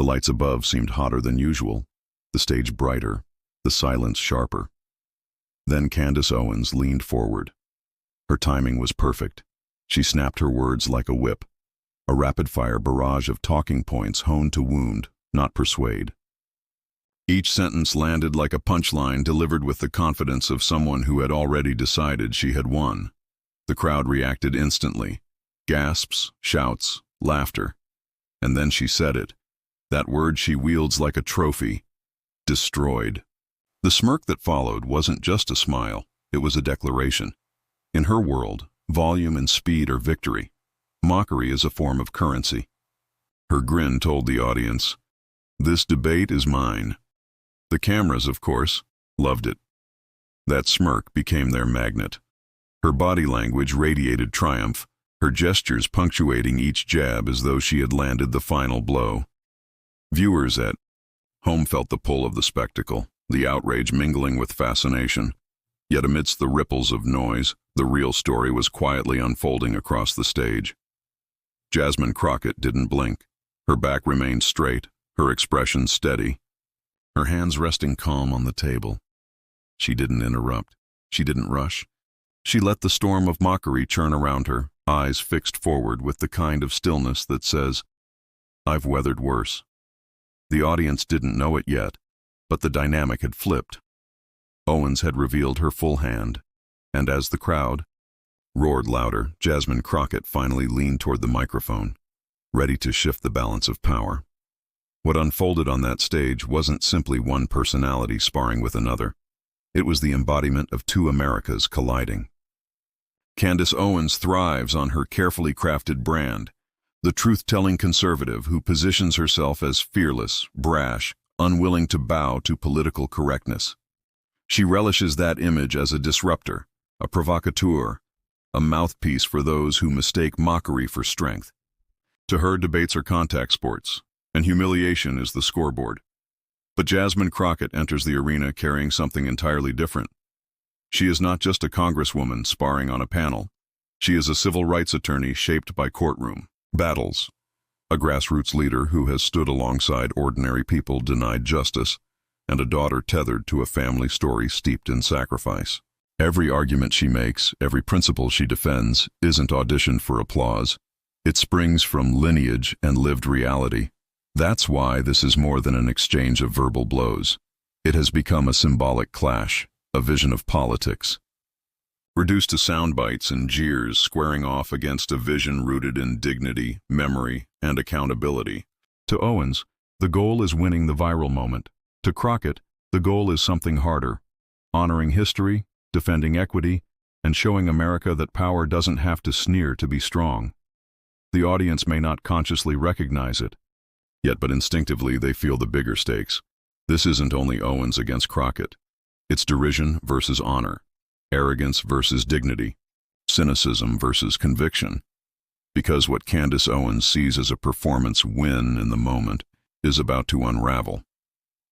The lights above seemed hotter than usual, the stage brighter, the silence sharper. Then Candace Owens leaned forward. Her timing was perfect. She snapped her words like a whip, a rapid-fire barrage of talking points honed to wound, not persuade. Each sentence landed like a punchline delivered with the confidence of someone who had already decided she had won. The crowd reacted instantly. Gasps, shouts, laughter. And then she said it. That word she wields like a trophy. Destroyed. The smirk that followed wasn't just a smile, it was a declaration. In her world, volume and speed are victory. Mockery is a form of currency. Her grin told the audience, "This debate is mine." The cameras, of course, loved it. That smirk became their magnet. Her body language radiated triumph, her gestures punctuating each jab as though she had landed the final blow. Viewers at home felt the pull of the spectacle, the outrage mingling with fascination. Yet amidst the ripples of noise, the real story was quietly unfolding across the stage. Jasmine Crockett didn't blink. Her back remained straight, her expression steady, her hands resting calm on the table. She didn't interrupt. She didn't rush. She let the storm of mockery churn around her, eyes fixed forward with the kind of stillness that says, "I've weathered worse." The audience didn't know it yet, but the dynamic had flipped. Owens had revealed her full hand, and as the crowd roared louder, Jasmine Crockett finally leaned toward the microphone, ready to shift the balance of power. What unfolded on that stage wasn't simply one personality sparring with another. It was the embodiment of two Americas colliding. Candace Owens thrives on her carefully crafted brand, the truth-telling conservative who positions herself as fearless, brash, unwilling to bow to political correctness. She relishes that image as a disruptor, a provocateur, a mouthpiece for those who mistake mockery for strength. To her, debates are contact sports, and humiliation is the scoreboard. But Jasmine Crockett enters the arena carrying something entirely different. She is not just a congresswoman sparring on a panel. She is a civil rights attorney shaped by courtroom battles, a grassroots leader who has stood alongside ordinary people denied justice, and a daughter tethered to a family story steeped in sacrifice. Every argument she makes, every principle she defends, isn't auditioned for applause. It springs from lineage and lived reality. That's why this is more than an exchange of verbal blows. It has become a symbolic clash, a vision of politics. Reduced to sound bites and jeers squaring off against a vision rooted in dignity, memory, and accountability. To Owens, the goal is winning the viral moment. To Crockett, the goal is something harder, honoring history, defending equity, and showing America that power doesn't have to sneer to be strong. The audience may not consciously recognize it, but instinctively they feel the bigger stakes. This isn't only Owens against Crockett. It's derision versus honor, arrogance versus dignity, cynicism versus conviction. Because what Candace Owens sees as a performance win in the moment is about to unravel.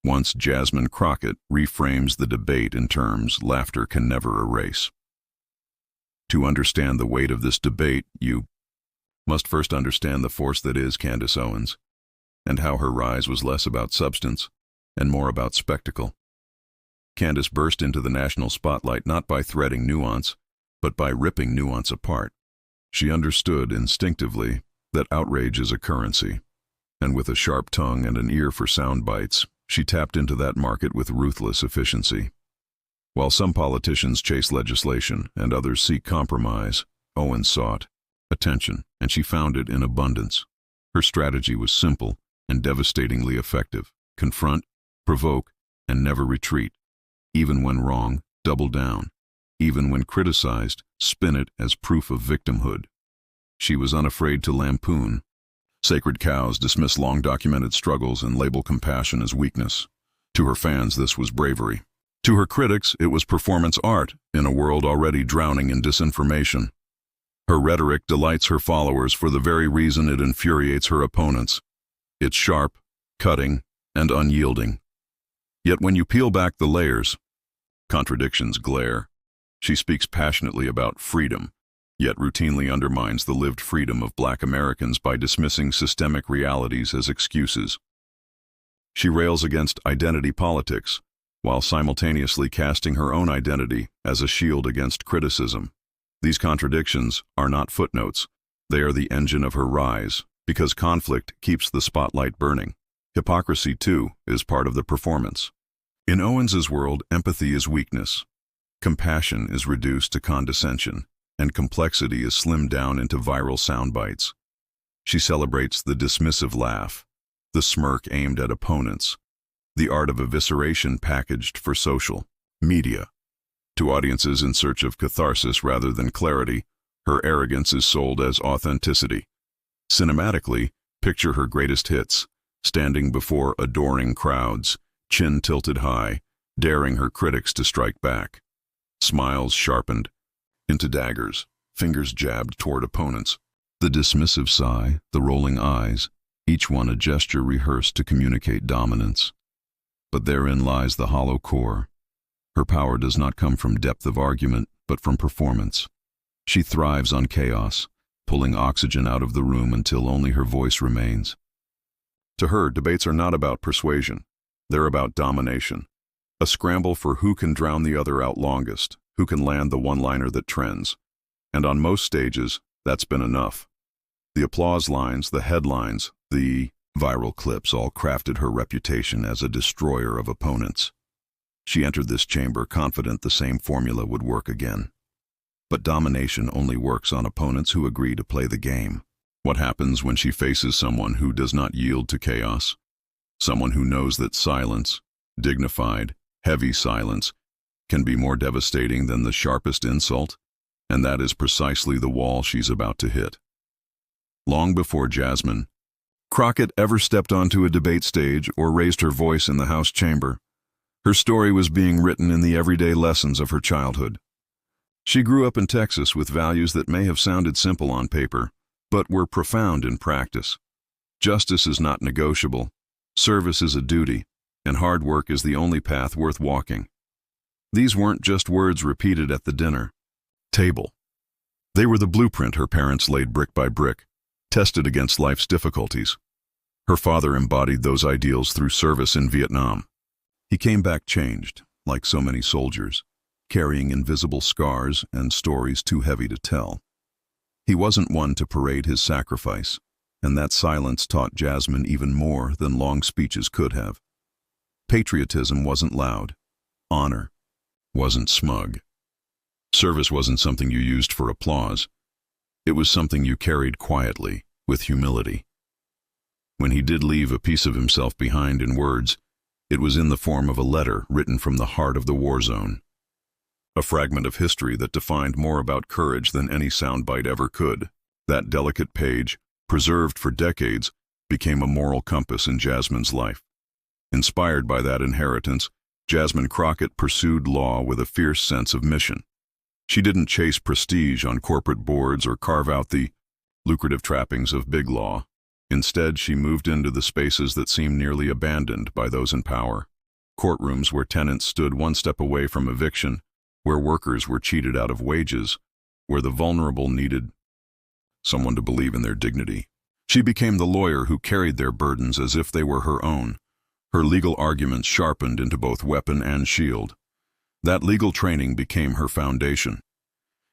Once Jasmine Crockett reframes the debate in terms laughter can never erase. To understand the weight of this debate, you must first understand the force that is Candace Owens, and how her rise was less about substance and more about spectacle. Candace burst into the national spotlight not by threading nuance, but by ripping nuance apart. She understood instinctively that outrage is a currency, and with a sharp tongue and an ear for sound bites, she tapped into that market with ruthless efficiency. While some politicians chase legislation and others seek compromise, Owens sought attention, and she found it in abundance. Her strategy was simple and devastatingly effective. Confront, provoke, and never retreat. Even when wrong, double down. Even when criticized, spin it as proof of victimhood. She was unafraid to lampoon sacred cows, dismiss long-documented struggles, and label compassion as weakness. To her fans, this was bravery. To her critics, it was performance art in a world already drowning in disinformation. Her rhetoric delights her followers for the very reason it infuriates her opponents. It's sharp, cutting, and unyielding. Yet when you peel back the layers, contradictions glare. She speaks passionately about freedom, yet routinely undermines the lived freedom of Black Americans by dismissing systemic realities as excuses. She rails against identity politics, while simultaneously casting her own identity as a shield against criticism. These contradictions are not footnotes. They are the engine of her rise, because conflict keeps the spotlight burning. Hypocrisy, too, is part of the performance. In Owens's world, empathy is weakness. Compassion is reduced to condescension, and complexity is slimmed down into viral sound bites. She celebrates the dismissive laugh, the smirk aimed at opponents, the art of evisceration packaged for social media. To audiences in search of catharsis rather than clarity, her arrogance is sold as authenticity. Cinematically, picture her greatest hits, standing before adoring crowds, chin tilted high, daring her critics to strike back. Smiles sharpened into daggers, fingers jabbed toward opponents. The dismissive sigh, the rolling eyes, each one a gesture rehearsed to communicate dominance. But therein lies the hollow core. Her power does not come from depth of argument, but from performance. She thrives on chaos, pulling oxygen out of the room until only her voice remains. To her, debates are not about persuasion. They're about domination. A scramble for who can drown the other out longest, who can land the one-liner that trends. And on most stages, that's been enough. The applause lines, the headlines, the viral clips all crafted her reputation as a destroyer of opponents. She entered this chamber confident the same formula would work again. But domination only works on opponents who agree to play the game. What happens when she faces someone who does not yield to chaos? Someone who knows that silence, dignified, heavy silence, can be more devastating than the sharpest insult? And that is precisely the wall she's about to hit. Long before Jasmine Crockett ever stepped onto a debate stage or raised her voice in the House chamber, her story was being written in the everyday lessons of her childhood. She grew up in Texas with values that may have sounded simple on paper, but were profound in practice. Justice is not negotiable, service is a duty, and hard work is the only path worth walking. These weren't just words repeated at the dinner table. They were the blueprint her parents laid brick by brick, tested against life's difficulties. Her father embodied those ideals through service in Vietnam. He came back changed, like so many soldiers, carrying invisible scars and stories too heavy to tell. He wasn't one to parade his sacrifice, and that silence taught Jasmine even more than long speeches could have. Patriotism wasn't loud. Honor wasn't smug. Service wasn't something you used for applause. It was something you carried quietly, with humility. When he did leave a piece of himself behind in words, it was in the form of a letter written from the heart of the war zone. A fragment of history that defined more about courage than any soundbite ever could. That delicate page, preserved for decades, became a moral compass in Jasmine's life. Inspired by that inheritance, Jasmine Crockett pursued law with a fierce sense of mission. She didn't chase prestige on corporate boards or carve out the lucrative trappings of big law. Instead, she moved into the spaces that seemed nearly abandoned by those in power. Courtrooms where tenants stood one step away from eviction, where workers were cheated out of wages, where the vulnerable needed someone to believe in their dignity. She became the lawyer who carried their burdens as if they were her own, her legal arguments sharpened into both weapon and shield. That legal training became her foundation.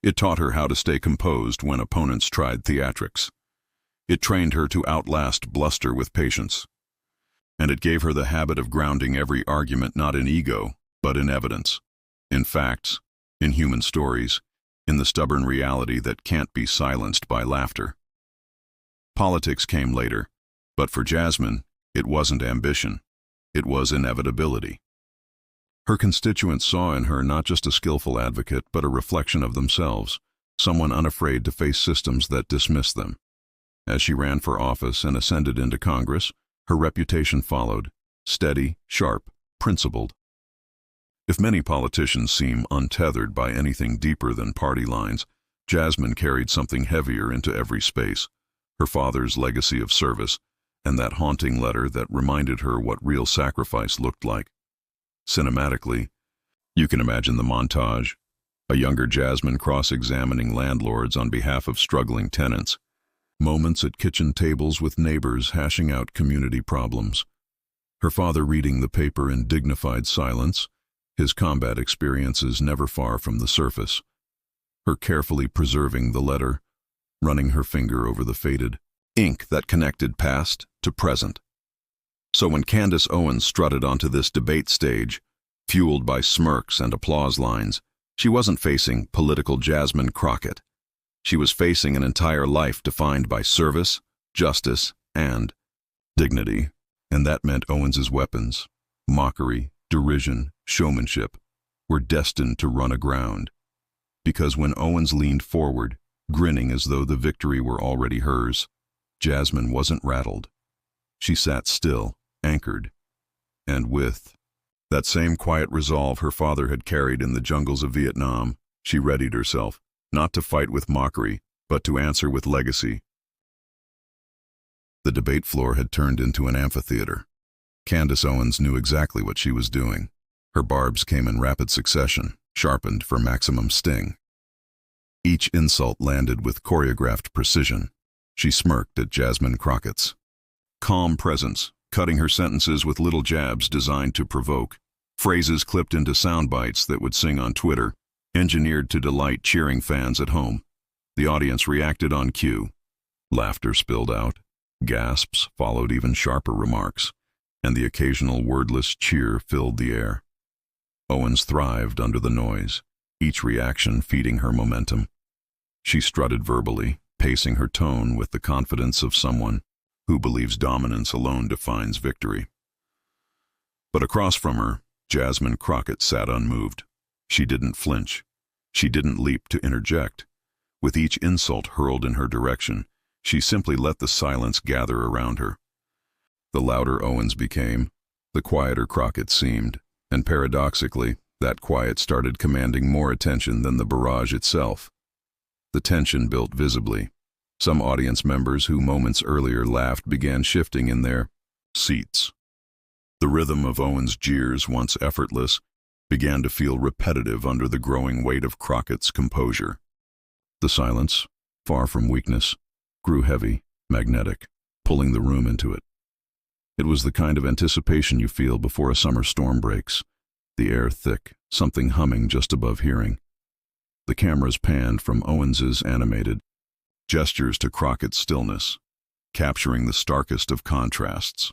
It taught her how to stay composed when opponents tried theatrics. It trained her to outlast bluster with patience. And it gave her the habit of grounding every argument not in ego, but in evidence, in facts, in human stories, in the stubborn reality that can't be silenced by laughter. Politics came later, but for Jasmine, it wasn't ambition. It was inevitability. Her constituents saw in her not just a skillful advocate, but a reflection of themselves, someone unafraid to face systems that dismissed them. As she ran for office and ascended into Congress, her reputation followed, steady, sharp, principled. If many politicians seem untethered by anything deeper than party lines, Jasmine carried something heavier into every space, her father's legacy of service, and that haunting letter that reminded her what real sacrifice looked like. Cinematically, you can imagine the montage, a younger Jasmine cross-examining landlords on behalf of struggling tenants, moments at kitchen tables with neighbors hashing out community problems, her father reading the paper in dignified silence, his combat experiences never far from the surface, her carefully preserving the letter, running her finger over the faded ink that connected past to present. So when Candace Owens strutted onto this debate stage, fueled by smirks and applause lines, she wasn't facing political Jasmine Crockett. She was facing an entire life defined by service, justice, and dignity. And that meant Owens's weapons, mockery, derision, showmanship, were destined to run aground. Because when Owens leaned forward, grinning as though the victory were already hers, Jasmine wasn't rattled. She sat still, anchored, and with that same quiet resolve her father had carried in the jungles of Vietnam, she readied herself, not to fight with mockery, but to answer with legacy. The debate floor had turned into an amphitheater. Candace Owens knew exactly what she was doing. Her barbs came in rapid succession, sharpened for maximum sting. Each insult landed with choreographed precision. She smirked at Jasmine Crockett's calm presence, cutting her sentences with little jabs designed to provoke, phrases clipped into sound bites that would sing on Twitter, engineered to delight cheering fans at home. The audience reacted on cue. Laughter spilled out, gasps followed even sharper remarks, and the occasional wordless cheer filled the air. Owens thrived under the noise, each reaction feeding her momentum. She strutted verbally, pacing her tone with the confidence of someone who believes dominance alone defines victory. But across from her, Jasmine Crockett sat unmoved. She didn't flinch. She didn't leap to interject. With each insult hurled in her direction, she simply let the silence gather around her. The louder Owens became, the quieter Crockett seemed, and paradoxically, that quiet started commanding more attention than the barrage itself. The tension built visibly. Some audience members who moments earlier laughed began shifting in their seats. The rhythm of Owens' jeers, once effortless, began to feel repetitive under the growing weight of Crockett's composure. The silence, far from weakness, grew heavy, magnetic, pulling the room into it. It was the kind of anticipation you feel before a summer storm breaks, the air thick, something humming just above hearing. The cameras panned from Owens's animated gestures to Crockett's stillness, capturing the starkest of contrasts,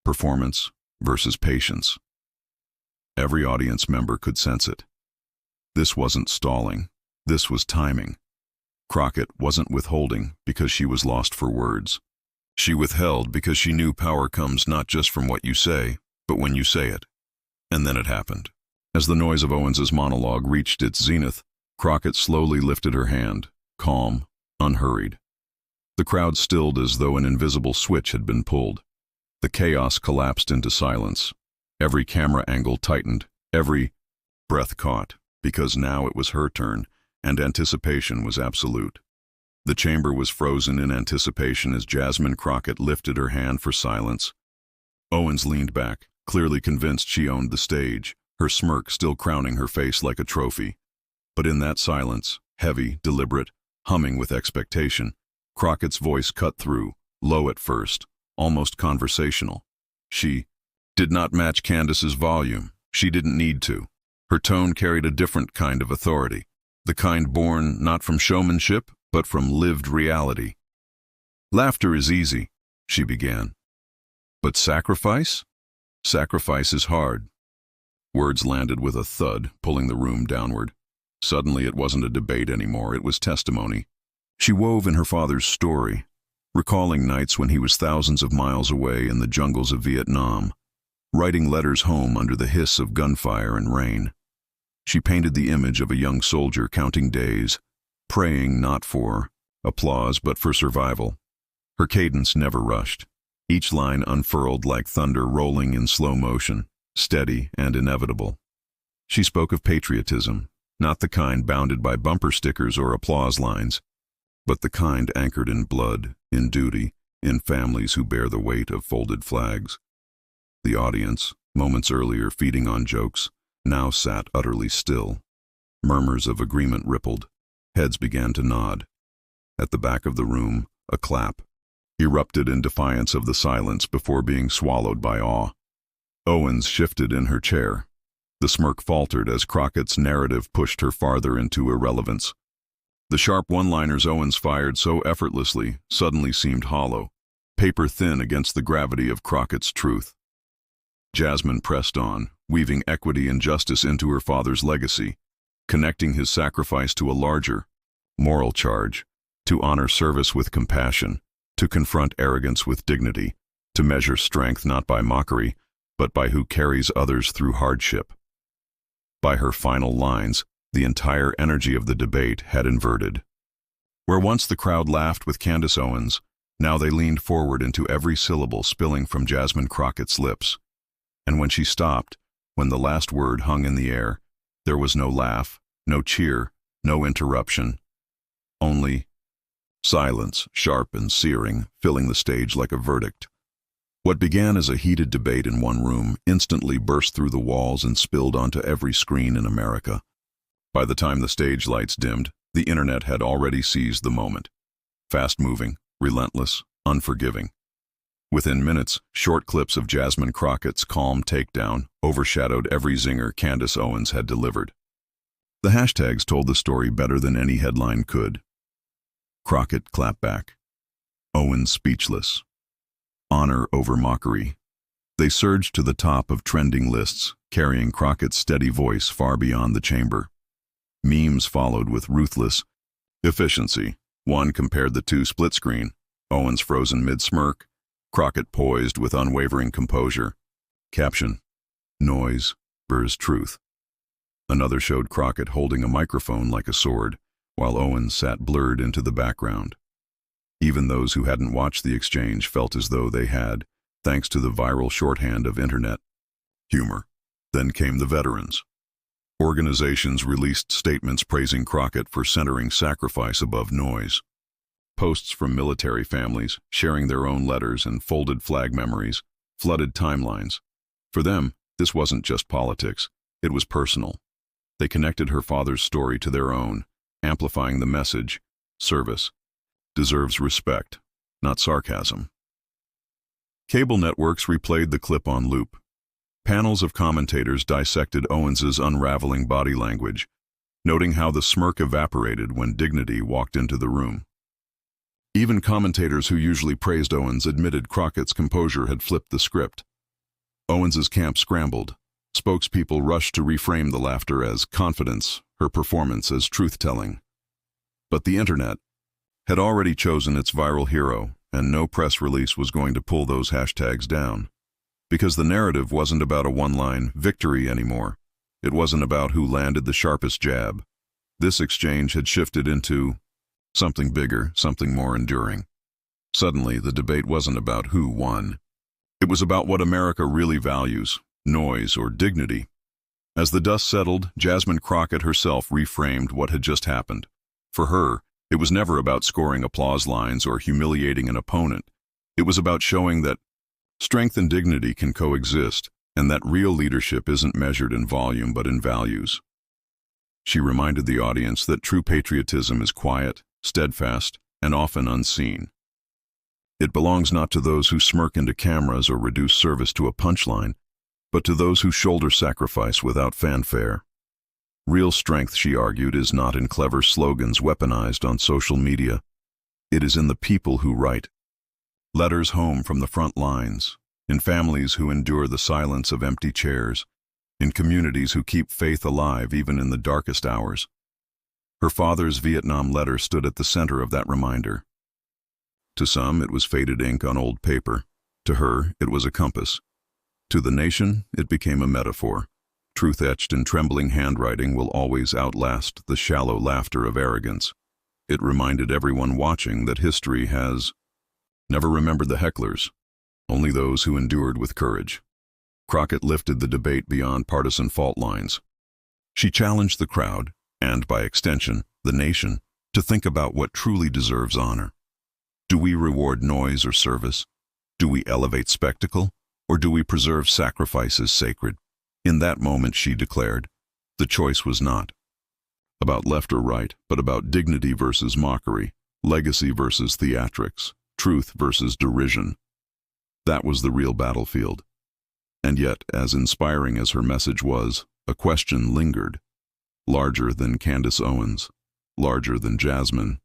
performance versus patience. Every audience member could sense it. This wasn't stalling, this was timing. Crockett wasn't withholding because she was lost for words. She withheld because she knew power comes not just from what you say, but when you say it. And then it happened. As the noise of Owens's monologue reached its zenith, Crockett slowly lifted her hand, calm, unhurried. The crowd stilled as though an invisible switch had been pulled. The chaos collapsed into silence. Every camera angle tightened, every breath caught, because now it was her turn, and anticipation was absolute. The chamber was frozen in anticipation as Jasmine Crockett lifted her hand for silence. Owens leaned back, clearly convinced she owned the stage, her smirk still crowning her face like a trophy. But in that silence, heavy, deliberate, humming with expectation, Crockett's voice cut through, low at first, almost conversational. She did not match Candace's volume. She didn't need to. Her tone carried a different kind of authority, the kind born not from showmanship, but from lived reality. "Laughter is easy," she began. "But sacrifice? Sacrifice is hard." Words landed with a thud, pulling the room downward. Suddenly it wasn't a debate anymore, it was testimony. She wove in her father's story, recalling nights when he was thousands of miles away in the jungles of Vietnam, writing letters home under the hiss of gunfire and rain. She painted the image of a young soldier counting days, praying not for applause but for survival. Her cadence never rushed, each line unfurled like thunder rolling in slow motion, steady and inevitable. She spoke of patriotism, not the kind bounded by bumper stickers or applause lines, but the kind anchored in blood, in duty, in families who bear the weight of folded flags. The audience, moments earlier feeding on jokes, now sat utterly still. Murmurs of agreement rippled. Heads began to nod. At the back of the room, a clap erupted in defiance of the silence before being swallowed by awe. Owens shifted in her chair. The smirk faltered as Crockett's narrative pushed her farther into irrelevance. The sharp one-liners Owens fired so effortlessly suddenly seemed hollow, paper-thin against the gravity of Crockett's truth. Jasmine pressed on, weaving equity and justice into her father's legacy, connecting his sacrifice to a larger, moral charge, to honor service with compassion, to confront arrogance with dignity, to measure strength not by mockery, but by who carries others through hardship. By her final lines, the entire energy of the debate had inverted. Where once the crowd laughed with Candace Owens, now they leaned forward into every syllable spilling from Jasmine Crockett's lips. And when she stopped, when the last word hung in the air, there was no laugh, no cheer, no interruption. Only silence, sharp and searing, filling the stage like a verdict. What began as a heated debate in one room instantly burst through the walls and spilled onto every screen in America. By the time the stage lights dimmed, the internet had already seized the moment. Fast-moving, relentless, unforgiving. Within minutes, short clips of Jasmine Crockett's calm takedown overshadowed every zinger Candace Owens had delivered. The hashtags told the story better than any headline could. Crockett clapback. Owens speechless. Honor over mockery. They surged to the top of trending lists, carrying Crockett's steady voice far beyond the chamber. Memes followed with ruthless efficiency. One compared the two split screen, Owens frozen mid-smirk, Crockett poised with unwavering composure. Caption: Noise versus truth. Another showed Crockett holding a microphone like a sword, while Owens sat blurred into the background. Even those who hadn't watched the exchange felt as though they had, thanks to the viral shorthand of internet humor. Then came the veterans. Organizations released statements praising Crockett for centering sacrifice above noise. Posts from military families, sharing their own letters and folded flag memories, flooded timelines. For them, this wasn't just politics, it was personal. They connected her father's story to their own, amplifying the message: service deserves respect, not sarcasm. Cable networks replayed the clip on loop. Panels of commentators dissected Owens's unraveling body language, noting how the smirk evaporated when dignity walked into the room. Even commentators who usually praised Owens admitted Crockett's composure had flipped the script. Owens's camp scrambled. Spokespeople rushed to reframe the laughter as confidence, her performance as truth-telling. But the internet had already chosen its viral hero, and no press release was going to pull those hashtags down. Because the narrative wasn't about a one-line victory anymore. It wasn't about who landed the sharpest jab. This exchange had shifted into something bigger, something more enduring. Suddenly, the debate wasn't about who won. It was about what America really values: noise or dignity. As the dust settled, Jasmine Crockett herself reframed what had just happened. For her, it was never about scoring applause lines or humiliating an opponent. It was about showing that strength and dignity can coexist, and that real leadership isn't measured in volume but in values. She reminded the audience that true patriotism is quiet, steadfast, and often unseen. It belongs not to those who smirk into cameras or reduce service to a punchline, but to those who shoulder sacrifice without fanfare. Real strength, she argued, is not in clever slogans weaponized on social media. It is in the people who write letters home from the front lines, in families who endure the silence of empty chairs, in communities who keep faith alive even in the darkest hours. Her father's Vietnam letter stood at the center of that reminder. To some, it was faded ink on old paper. To her, it was a compass. To the nation, it became a metaphor. Truth etched in trembling handwriting will always outlast the shallow laughter of arrogance. It reminded everyone watching that history has never remembered the hecklers, only those who endured with courage. Crockett lifted the debate beyond partisan fault lines. She challenged the crowd, and by extension, the nation, to think about what truly deserves honor. Do we reward noise or service? Do we elevate spectacle? Or do we preserve sacrifice as sacred? In that moment, she declared, the choice was not about left or right, but about dignity versus mockery, legacy versus theatrics, truth versus derision. That was the real battlefield. And yet, as inspiring as her message was, a question lingered, larger than Candace Owens, larger than Jasmine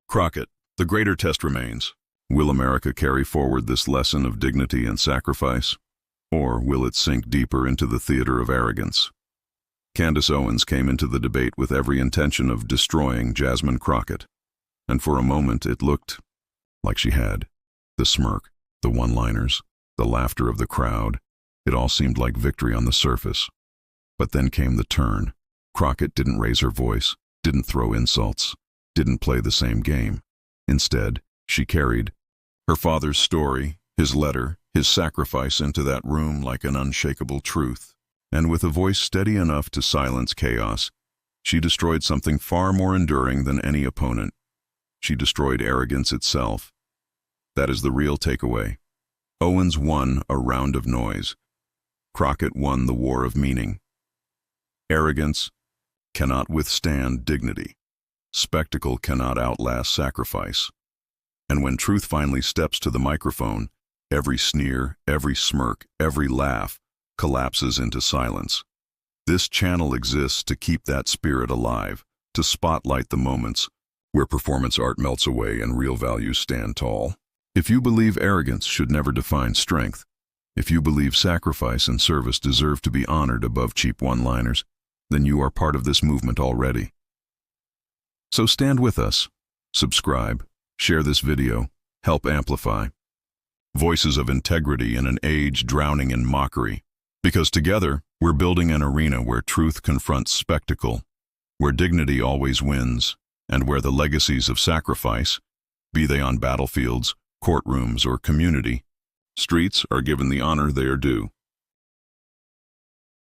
Crockett. The greater test remains. Will America carry forward this lesson of dignity and sacrifice, or will it sink deeper into the theater of arrogance? Candace Owens came into the debate with every intention of destroying Jasmine Crockett, and for a moment it looked like she had. The smirk, the one-liners, the laughter of the crowd, it all seemed like victory on the surface. But then came the turn. Crockett didn't raise her voice, didn't throw insults, didn't play the same game. Instead, she carried her father's story, his letter, his sacrifice into that room like an unshakable truth. And with a voice steady enough to silence chaos, she destroyed something far more enduring than any opponent. She destroyed arrogance itself. That is the real takeaway. Owens won a round of noise. Crockett won the war of meaning. Arrogance cannot withstand dignity. Spectacle cannot outlast sacrifice. And when truth finally steps to the microphone, every sneer, every smirk, every laugh collapses into silence. This channel exists to keep that spirit alive, to spotlight the moments where performance art melts away and real values stand tall. If you believe arrogance should never define strength, if you believe sacrifice and service deserve to be honored above cheap one-liners, then you are part of this movement already. So stand with us, subscribe, share this video, help amplify. Voices of integrity in an age drowning in mockery. Because together, we're building an arena where truth confronts spectacle, where dignity always wins, and where the legacies of sacrifice, be they on battlefields, courtrooms, or community streets, are given the honor they are due.